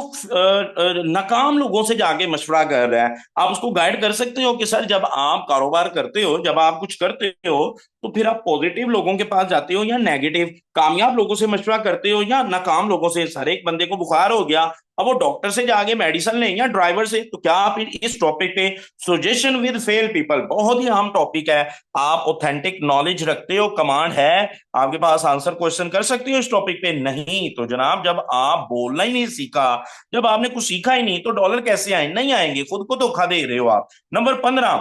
नाकाम लोगों से जाके मशवरा कर रहा है। आप उसको गाइड कर सकते हो कि सर जब आप कारोबार करते हो, जब आप कुछ करते हो, तो फिर आप पॉजिटिव लोगों के पास जाते हो या नेगेटिव, कामयाब लोगों से मशवरा करते हो या नाकाम लोगों से? हर एक बंदे को बुखार हो गया, अब वो डॉक्टर से जाके मेडिसिन लें या ड्राइवर से? तो क्या आप इस टॉपिक पे, सजेशन विद फेल पीपल, बहुत ही अहम टॉपिक है, आप ऑथेंटिक नॉलेज रखते हो, कमांड है, आपके पास आंसर क्वेश्चन कर सकते हो इस टॉपिक पे? नहीं तो जनाब, जब आप बोलना ही नहीं सीखा, जब आपने कुछ सीखा ही नहीं, तो डॉलर कैसे आए? नहीं आएंगे, खुद को धोखा दे रहे हो आप। नंबर 15,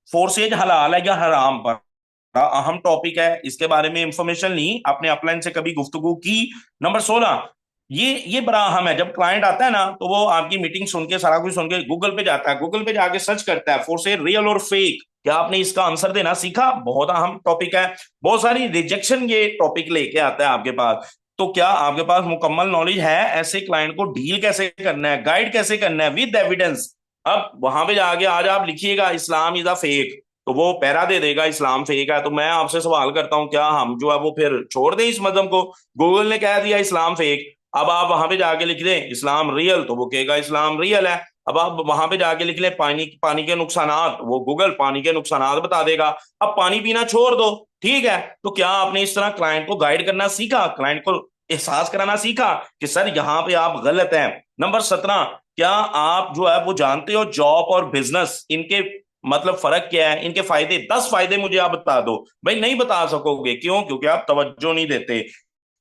फोर्सेज हलाल है या हराम पर, अहम टॉपिक है, इसके बारे में इंफॉर्मेशन ली, आपने अपलाइन से कभी गुफ्तगू की? नंबर 16, ये बड़ा अहम है, जब क्लाइंट आता है ना तो वो आपकी मीटिंग सुन के, सारा कुछ सुन के गूगल पे जाता है, गूगल पे जाके सर्च करता है फॉर से रियल और फेक। क्या आपने इसका आंसर देना सीखा? बहुत अहम टॉपिक है। बहुत सारी रिजेक्शन ये टॉपिक लेके आता है आपके पास। तो क्या आपके पास मुकम्मल नॉलेज है ऐसे क्लाइंट को डील कैसे करना है, गाइड कैसे करना है विद एविडेंस? अब वहां पे जाके आज आप लिखिएगा इस्लाम इज अ फेक, तो वो पैरा दे देगा इस्लाम फेक है। तो मैं आपसे सवाल करता हूं, क्या हम जो है वो फिर छोड़ दें इस मजहब को? गूगल ने कह दिया इस्लाम फेक, अब आप वहां पे जाके लिख दें इस्लाम रियल, तो वो कहेगा इस्लाम रियल है। अब आप वहां पे जाके लिख लें पानी पानी के नुकसानात, वो गूगल पानी के नुकसानात बता देगा। अब पानी पीना छोड़ दो, ठीक है। तो क्या आपने इस तरह क्लाइंट को गाइड करना सीखा, क्लाइंट को एहसास कराना सीखा कि सर यहाँ पे आप गलत हैं? नंबर 17, क्या आप जो है वो जानते हो जॉब और बिजनेस, इनके मतलब फर्क क्या है, इनके फायदे, 10 फायदे मुझे आप बता दो। भाई नहीं बता सकोगे, क्यों? क्योंकि आप तवज्जो नहीं देते।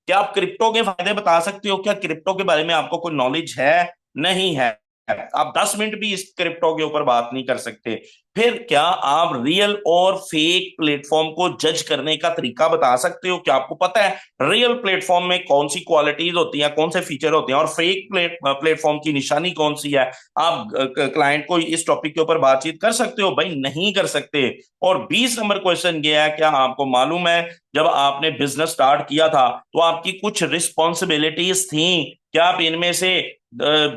क्या आप क्रिप्टो के फायदे बता सकते हो? क्या क्रिप्टो के बारे में आपको कोई नॉलेज है? नहीं है। आप 10 मिनट भी इस क्रिप्टो के ऊपर बात नहीं कर सकते। फिर क्या आप रियल और फेक प्लेटफॉर्म को जज करने का तरीका बता सकते हो? क्या आपको पता है रियल प्लेटफॉर्म में कौन सी क्वालिटीज होती हैं, कौन से फीचर होते हैं, और फेक प्लेटफॉर्म की निशानी कौन सी है? आप क्लाइंट को इस टॉपिक के ऊपर बातचीत कर सकते हो? भाई नहीं कर सकते। और 20 नंबर क्वेश्चन ये है, क्या आपको मालूम है जब आपने बिजनेस स्टार्ट किया था तो आपकी कुछ रिस्पॉन्सिबिलिटीज थी? क्या आप इनमें से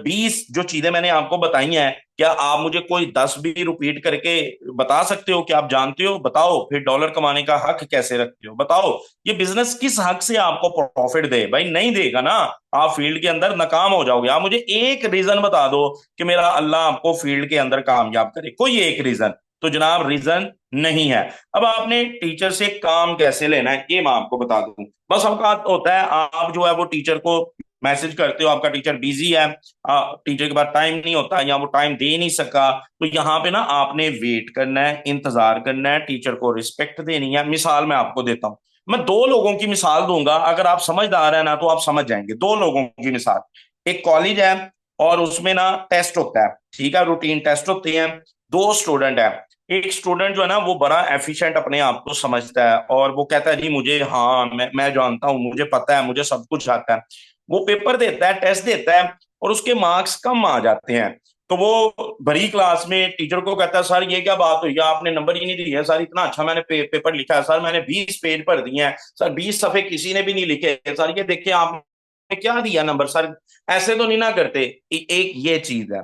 20 जो चीजें मैंने आपको बताई हैं, क्या आप मुझे कोई 10 भी रिपीट करके बता सकते हो कि आप जानते हो? बताओ, फिर डॉलर कमाने का हक कैसे रखते हो? बताओ, ये बिजनेस किस हक से आपको प्रॉफिट दे? भाई नहीं देगा ना, आप फील्ड के अंदर नाकाम हो जाओगे। आप मुझे एक रीजन बता दो कि मेरा अल्लाह आपको फील्ड के अंदर कामयाब करे, कोई एक रीजन। तो जनाब रीजन नहीं है। अब आपने टीचर से काम कैसे लेना है ये मैं आपको बता दूं। बस औकात होता है, आप जो है वो टीचर को मैसेज करते हो, आपका टीचर बिजी है, टीचर के पास टाइम नहीं होता या वो टाइम दे नहीं सका, तो यहाँ पे ना आपने वेट करना है, इंतजार करना है, टीचर को रिस्पेक्ट देनी है। मिसाल मैं आपको देता हूँ, मैं दो लोगों की मिसाल दूंगा, अगर आप समझदार है ना तो आप समझ जाएंगे। दो लोगों की मिसाल, एक कॉलेज है और उसमें ना टेस्ट होता है, ठीक है, रूटीन टेस्ट होते हैं। दो स्टूडेंट है, एक स्टूडेंट जो है ना वो बड़ा एफिशिएंट अपने आप को समझता है और वो कहता है जी मुझे, हाँ मैं जानता हूँ, मुझे पता है, मुझे सब कुछ आता है। वो पेपर देता है, टेस्ट देता है और उसके मार्क्स कम आ जाते हैं। तो वो भरी क्लास में टीचर को कहता है सर ये क्या बात हुई, आपने नंबर ही नहीं दिए सर, इतना अच्छा मैंने पेपर लिखा है सर, मैंने 20 पेज भर दिए हैं सर, 20 सफ़े किसी ने भी नहीं लिखे सर, ये देखिए आपने क्या दिया नंबर सर। ऐसे तो नहीं ना करते। एक ये चीज है।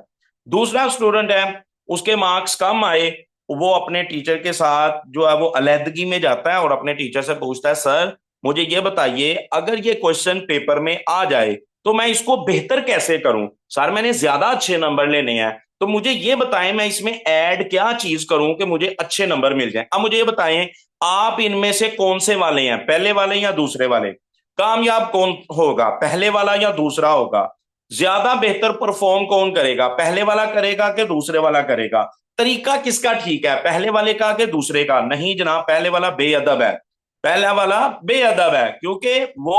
दूसरा स्टूडेंट है, उसके मार्क्स कम आए, वो अपने टीचर के साथ जो है वो अलहदगी में जाता है और अपने टीचर से पूछता है सर मुझे ये बताइए अगर ये क्वेश्चन पेपर में आ जाए तो मैं इसको बेहतर कैसे करूं? सर मैंने ज्यादा अच्छे नंबर लेने हैं, तो मुझे ये बताएं मैं इसमें ऐड क्या चीज करूं कि मुझे अच्छे नंबर मिल जाएं। अब मुझे ये बताएं आप इनमें से कौन से वाले हैं, पहले वाले या दूसरे वाले? कामयाब कौन होगा, पहले वाला या दूसरा होगा? ज्यादा बेहतर परफॉर्म कौन करेगा, पहले वाला करेगा कि दूसरे वाला करेगा, तरीका किसका ठीक है, पहले वाले का कि दूसरे का? नहीं जनाब, पहले वाला बेअदब है, पहला वाला बेअदब है, क्योंकि वो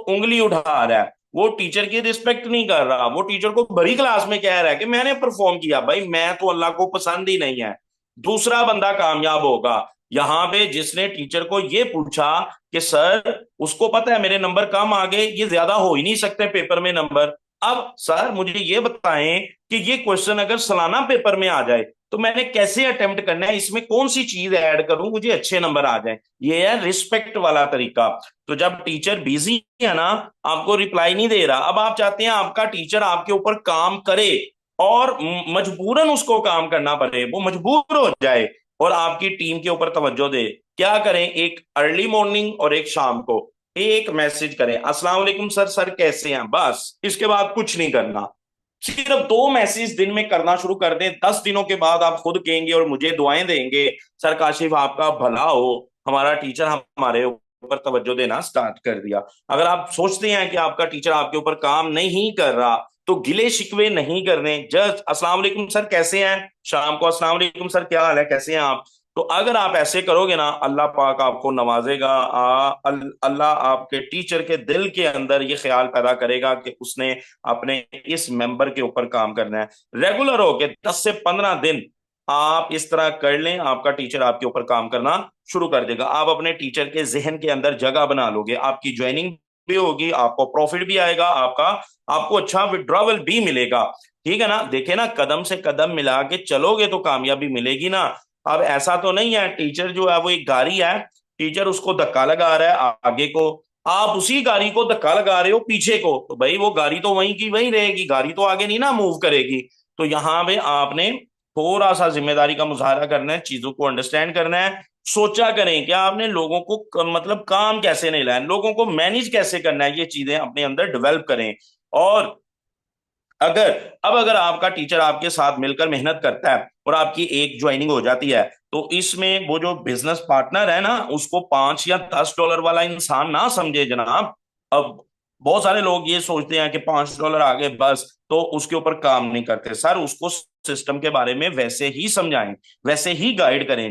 उंगली उठा रहा है, वो टीचर की रिस्पेक्ट नहीं कर रहा, वो टीचर को बड़ी क्लास में कह रहा है कि मैंने परफॉर्म किया। भाई मैं तो अल्लाह को पसंद ही नहीं है। दूसरा बंदा कामयाब होगा यहां पे जिसने टीचर को ये पूछा कि सर, उसको पता है मेरे नंबर कम आ गए, ये ज्यादा हो ही नहीं सकते पेपर में नंबर। अब सर मुझे ये बताएं कि ये क्वेश्चन अगर सालाना पेपर में आ जाए तो मैंने कैसे अटेम्प्ट करना है, इसमें कौन सी चीज ऐड करूं मुझे अच्छे नंबर आ जाए? ये है रिस्पेक्ट वाला तरीका। तो जब टीचर बिजी है ना, आपको रिप्लाई नहीं दे रहा, अब आप चाहते हैं आपका टीचर आपके ऊपर काम करे और मजबूरन उसको काम करना पड़े, वो मजबूर हो जाए और आपकी टीम के ऊपर तवज्जो दे। क्या करें, एक अर्ली मॉर्निंग और एक शाम को एक मैसेज करें, अस्सलाम वालेकुम सर, सर कैसे हैं, बस इसके बाद कुछ नहीं करना। सिर्फ 2 मैसेज दिन में करना शुरू कर दें, 10 दिनों के बाद आप खुद कहेंगे और मुझे दुआएं देंगे, सर काशिफ आपका भला हो, हमारा टीचर हमारे ऊपर तवज्जो देना स्टार्ट कर दिया। अगर आप सोचते हैं कि आपका टीचर आपके ऊपर काम नहीं कर रहा, तो गिले शिकवे नहीं करने, जस्ट अस्सलाम वालेकुम सर कैसे हैं, शाम को अस्सलाम वालेकुम सर क्या हाल है, कैसे हैं आप। तो अगर आप ऐसे करोगे ना, अल्लाह पाक आपको नवाजेगा। अल्लाह आपके टीचर के दिल के अंदर ये ख्याल पैदा करेगा कि उसने अपने इस मेंबर के ऊपर काम करना है। रेगुलर हो के 10 से 15 दिन आप इस तरह कर लें, आपका टीचर आपके ऊपर काम करना शुरू कर देगा। आप अपने टीचर के जहन के अंदर जगह बना लोगे, आपकी ज्वाइनिंग भी होगी, आपको प्रॉफिट भी आएगा, आपको अच्छा विड्रॉवल भी मिलेगा। ठीक है ना, देखे ना, कदम से कदम मिला के चलोगे तो कामयाबी मिलेगी ना। अब ऐसा तो नहीं है टीचर जो है वो एक गाड़ी है, टीचर उसको धक्का लगा रहा है आगे को, आप उसी गाड़ी को धक्का लगा रहे हो पीछे को, तो भाई वो गाड़ी तो वहीं की वहीं रहेगी, गाड़ी तो आगे नहीं ना मूव करेगी। तो यहाँ पे आपने थोड़ा सा जिम्मेदारी का मुजाहरा करना है, चीजों को अंडरस्टैंड करना है। सोचा करें कि आपने लोगों को मतलब काम कैसे नहीं लाया, लोगों को मैनेज कैसे करना है, ये चीजें अपने अंदर डेवलप करें। और अगर अगर आपका टीचर आपके साथ मिलकर मेहनत करता है और आपकी एक ज्वाइनिंग हो जाती है, तो इसमें वो जो बिजनेस पार्टनर है ना, उसको $5 या $10 वाला इंसान ना समझे जनाब। अब बहुत सारे लोग ये सोचते हैं कि $5 आ गए बस, तो उसके ऊपर काम नहीं करते। सर उसको सिस्टम के बारे में वैसे ही समझाएं, वैसे ही गाइड करें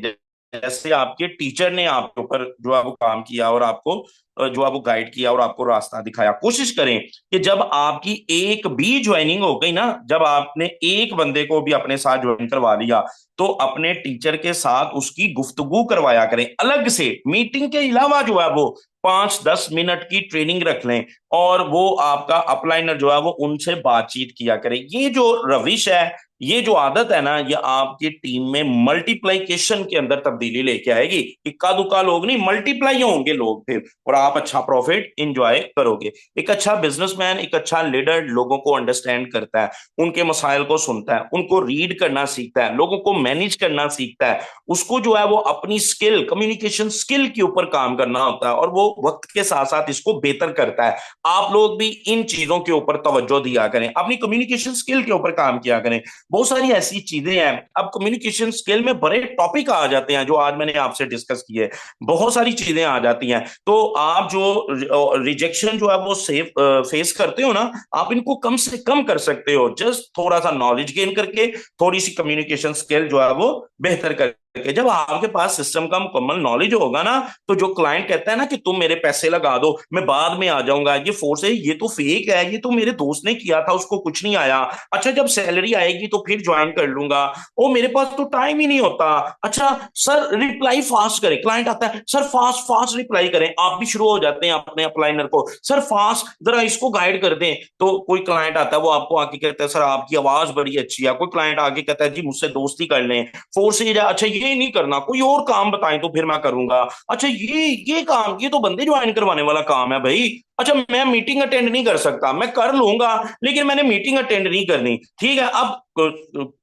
जैसे आपके टीचर ने आपके ऊपर जो है वो काम किया और आपको जो है वो गाइड किया और आपको रास्ता दिखाया। कोशिश करें कि जब आपकी एक भी ज्वाइनिंग हो गई ना, जब आपने एक बंदे को भी अपने साथ ज्वाइन करवा लिया, तो अपने टीचर के साथ उसकी गुफ्तगू करवाया करें, अलग से मीटिंग के अलावा जो है वो 5-10 मिनट की ट्रेनिंग रख लें और वो आपका अपलाइनर जो है वो उनसे बातचीत किया करें। ये जो रविश है, ये जो आदत है ना, ये आपकी टीम में मल्टीप्लाइकेशन के अंदर तब्दीली लेके आएगी। इक्का दुक्का लोग नहीं, मल्टीप्लाई होंगे लोग फिर, और आप अच्छा प्रॉफिट इंजॉय करोगे। एक अच्छा बिजनेसमैन, एक अच्छा लीडर लोगों को अंडरस्टैंड करता है, उनके मसाइल को सुनता है, उनको रीड करना सीखता है, लोगों को मैनेज करना सीखता है। उसको जो है वो अपनी स्किल, कम्युनिकेशन स्किल के ऊपर काम करना होता है और वो वक्त के साथ साथ इसको बेहतर करता है। आप लोग भी इन चीजों के ऊपर तवज्जो दिया करें, अपनी कम्युनिकेशन स्किल के ऊपर काम किया करें। बहुत सारी ऐसी चीजें हैं, अब कम्युनिकेशन स्किल में बड़े टॉपिक आ जाते हैं जो आज मैंने आपसे डिस्कस किए, बहुत सारी चीजें आ जाती हैं। तो आप जो रिजेक्शन जो है वो सेफ फेस करते हो ना, आप इनको कम से कम कर सकते हो, जस्ट थोड़ा सा नॉलेज गेन करके, थोड़ी सी कम्युनिकेशन स्किल जो है वो बेहतर करके। जब आपके पास सिस्टम का मुकम्मल नॉलेज होगा ना, तो जो क्लाइंट कहता है ना कि तुम मेरे पैसे लगा दो, मैं बाद में आ जाऊंगा, ये फोर्स है, ये तो फेक है, ये तो मेरे दोस्त ने किया था उसको कुछ नहीं आया, अच्छा जब सैलरी आएगी तो फिर ज्वाइन कर लूंगा, ओ मेरे पास तो टाइम ही नहीं होता, अच्छा सर रिप्लाई फास्ट करें, क्लाइंट आता है सर फास्ट फास्ट रिप्लाई करें, आप भी शुरू हो जाते हैं अपने अप्लाइनर को सर फास्ट जरा इसको गाइड कर दें। तो कोई क्लाइंट आता है वो आपको आके कहता है सर आपकी आवाज बड़ी अच्छी है, कोई क्लाइंट आके कहता है जी मुझसे दोस्ती कर लें, फोर्स ही जाए, अच्छा ये नहीं करना, कोई और काम बताएं तो फिर मैं करूंगा, अच्छा ये काम, ये तो बंदे ज्वाइन करवाने वाला काम है भाई, अच्छा मैं मीटिंग अटेंड नहीं कर सकता, मैं कर लूंगा लेकिन मैंने मीटिंग अटेंड नहीं करनी। ठीक है, अब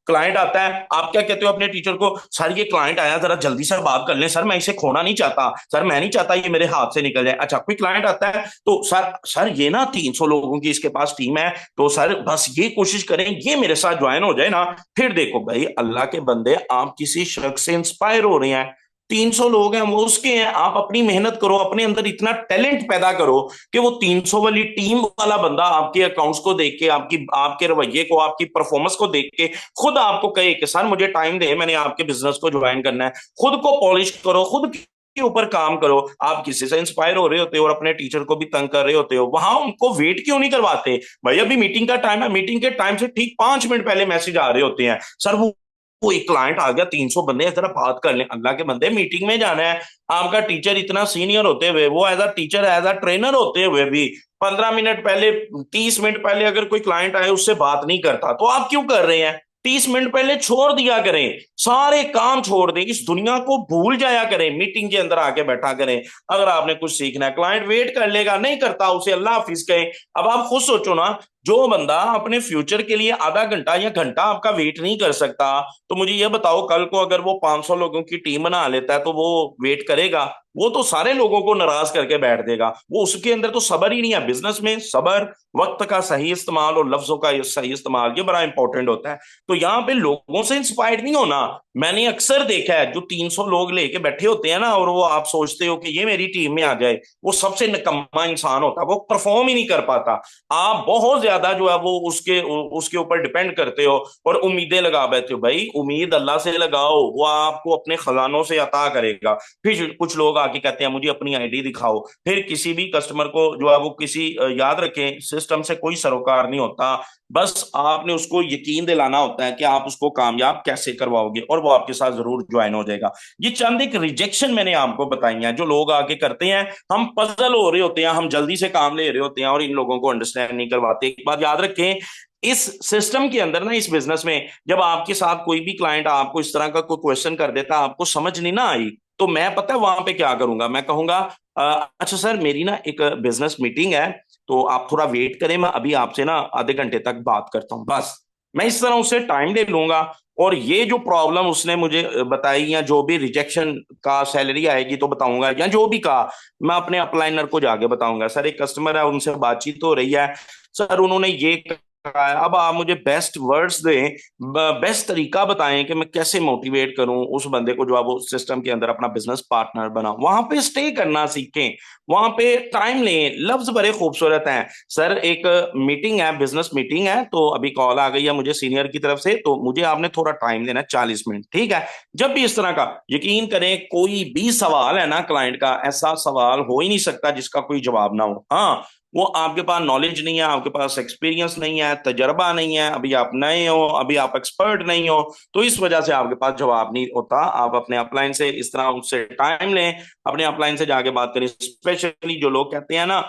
क्लाइंट आता है, आप क्या कहते हो अपने टीचर को, सर ये क्लाइंट आया जरा जल्दी से बात कर लें, सर मैं इसे खोना नहीं चाहता, सर मैं नहीं चाहता ये मेरे हाथ से निकल जाए। अच्छा कोई क्लाइंट आता है तो सर सर ये ना 300 लोगों की इसके पास टीम है, तो सर बस ये कोशिश करें ये मेरे साथ ज्वाइन हो जाए ना, फिर देखो भाई अल्लाह के बंदे आप किसी शख्स से इंस्पायर हो रहे हैं, 300 लोग हैं वो उसके हैं, आप अपनी मेहनत करो, अपने अंदर इतना टैलेंट पैदा करो कि वो 300 वाली टीम वाला बंदा आपके अकाउंट्स को देख के, आपकी आपके रवैये को, आपकी परफॉर्मेंस को देख के खुद आपको कहे कि सर मुझे टाइम दे, मैंने आपके बिजनेस को ज्वाइन करना है। खुद को पॉलिश करो, खुद के ऊपर काम करो। आप किसी से इंस्पायर हो रहे होते हो और अपने टीचर को भी तंग कर रहे होते हो, वहां उनको वेट क्यों नहीं करवाते? भाई अभी मीटिंग का टाइम है, मीटिंग के टाइम से ठीक 5 मिनट पहले मैसेज आ रहे होते हैं, सर वो एक क्लाइंट आ गया, 300 बंदे इस तरह बात कर लें। अल्लाह के बंदे, मीटिंग में जाना है। आपका टीचर इतना सीनियर होते हुए, वो as a teacher, as a trainer होते हुए भी 15 मिनट पहले, 30 मिनट पहले अगर कोई क्लाइंट आए उससे बात नहीं करता, तो आप क्यों कर रहे हैं? 30 मिनट पहले छोड़ दिया करें, सारे काम छोड़ दें, इस दुनिया को भूल जाया करें, मीटिंग के अंदर आके बैठा करें। अगर आपने कुछ सीखना है, क्लाइंट वेट कर लेगा, नहीं करता उसे अल्लाह हाफिज कहें। अब आप खुद सोचो ना, जो बंदा अपने फ्यूचर के लिए आधा घंटा या घंटा आपका वेट नहीं कर सकता, तो मुझे ये बताओ, कल को अगर वो 500 लोगों की टीम बना लेता है तो वो वेट करेगा? वो तो सारे लोगों को नाराज करके बैठ देगा। वो उसके अंदर तो सबर ही नहीं है। बिजनेस में सबर, वक्त का सही इस्तेमाल और लफ्जों का सही इस्तेमाल, ये बड़ा इंपॉर्टेंट होता है। तो यहाँ पे लोगों से इंस्पायर्ड नहीं होना। मैंने अक्सर देखा है, जो 300 लोग लेके बैठे होते हैं ना, और वो आप सोचते हो कि ये मेरी टीम में आ जाए, वो सबसे निकम्मा इंसान होता है, वो परफॉर्म ही नहीं कर पाता। आप बहुत ज्यादा जो है वो उसके उसके ऊपर डिपेंड करते हो और उम्मीदें लगा बैठे हो। भाई उम्मीद अल्लाह से लगाओ, वो आपको अपने खजानों से अता करेगा। फिर कुछ लोग आके कहते हैं मुझे अपनी आईडी दिखाओ। फिर किसी भी कस्टमर को जो है वो किसी याद रखें, सिस्टम से कोई सरोकार नहीं होता। बस आपने उसको यकीन दिलाना होता है कि आप उसको कामयाब कैसे करवाओगे, और वो आपके साथ जरूर ज्वाइन हो जाएगा। ये चंद एक रिजेक्शन मैंने आपको बताई हैं जो लोग आके करते हैं। हम पजल हो रहे होते हैं, हम जल्दी से काम ले रहे होते हैं और इन लोगों को अंडरस्टैंड नहीं करवाते। एक बात याद रखें, इस सिस्टम के अंदर ना, इस बिजनेस में, जब आपके साथ कोई भी क्लाइंट आपको इस तरह का कोई क्वेश्चन कर देता, आपको समझ नहीं ना आई, तो मैं पता है वहां पे क्या करूंगा? मैं कहूंगा अच्छा सर, मेरी ना एक बिजनेस मीटिंग है, तो आप थोड़ा वेट करें, मैं अभी आपसे ना आधे घंटे तक बात करता हूँ। बस मैं इस तरह उससे टाइम ले लूंगा। और ये जो प्रॉब्लम उसने मुझे बताई, या जो भी रिजेक्शन का सैलरी आएगी तो बताऊंगा, या जो भी कहा, मैं अपने अपलाइनर को जाके बताऊंगा, सर एक कस्टमर है, उनसे बातचीत हो रही है, सर उन्होंने ये कहा है। अब आप मुझे बेस्ट वर्ड्स दें, बेस्ट तरीका बताएं कि मैं कैसे मोटिवेट करूं उस बंदे को जो है वो सिस्टम के अंदर अपना बिजनेस पार्टनर बनाऊं। वहां पे स्टे करना सीखें, वहां पे टाइम लें। लफ्ज बड़े खूबसूरत हैं, सर एक मीटिंग है, बिजनेस मीटिंग है, तो अभी कॉल आ गई है मुझे सीनियर की तरफ से, तो मुझे आपने थोड़ा टाइम देना है, 40 मिनट, ठीक है? जब भी इस तरह का, यकीन करें, कोई भी सवाल है ना क्लाइंट का, ऐसा सवाल हो ही नहीं सकता जिसका कोई जवाब ना हो। हाँ, वो आपके पास नॉलेज नहीं है, आपके पास एक्सपीरियंस नहीं है, तजर्बा नहीं है, अभी आप नए हो, अभी आप एक्सपर्ट नहीं हो, तो इस वजह से आपके पास जवाब नहीं होता। आप अपने अपलाइन से इस तरह उससे टाइम लें, अपने अपलाइन से जाके बात करें। स्पेशली जो लोग कहते हैं ना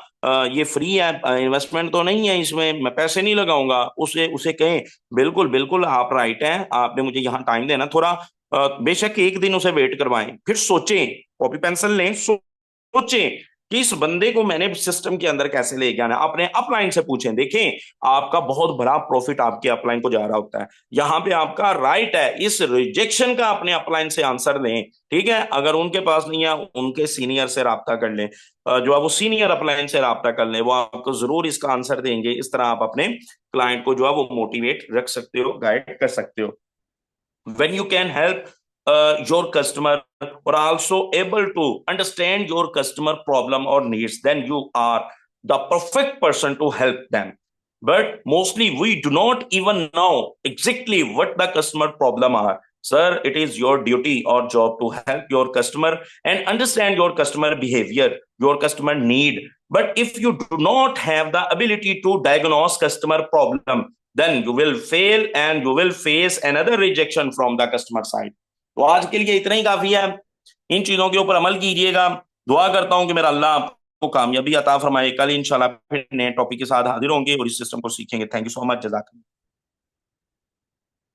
ये फ्री है, इन्वेस्टमेंट तो नहीं है इसमें, मैं पैसे नहीं लगाऊंगा, उसे उसे कहें बिल्कुल बिल्कुल आप राइट हैं, आपने मुझे यहाँ टाइम देना थोड़ा। बेशक एक दिन उसे वेट करवाएं, फिर सोचें, कॉपी पेंसिल लें, सोचें कि इस बंदे को मैंने सिस्टम के अंदर कैसे लेके आना है। अपने अपलाइन से पूछें, देखें आपका बहुत बड़ा प्रॉफिट आपके अपलाइन को जा रहा होता है। यहाँ पे आपका राइट है, इस रिजेक्शन का अपने अपलाइन से आंसर लें, ठीक है? अगर उनके पास नहीं है, उनके सीनियर से राब्ता कर लें, जो है वो सीनियर अपलाइन से राब्ता कर लें, वो आपको जरूर इसका आंसर देंगे। इस तरह आप अपने क्लाइंट को जो है वो मोटिवेट रख सकते हो, गाइड कर सकते हो। When you can help your customer, or also able to understand your customer problem or needs, then you are the perfect person to help them. But mostly we do not even know exactly what the customer problem are. Sir, it is your duty or job to help your customer and understand your customer behavior, your customer need. But if you do not have the ability to diagnose customer problem, then you will fail and you will face another rejection from the customer side. तो आज के लिए इतना ही काफी है। इन चीजों के ऊपर अमल कीजिएगा। दुआ करता हूं कि मेरा अल्लाह आपको कामयाबी अता फरमाए। कल इंशाल्लाह फिर नए टॉपिक के साथ हाजिर होंगे और इस सिस्टम को सीखेंगे। थैंक यू सो मच, जज़ाकल्लाह।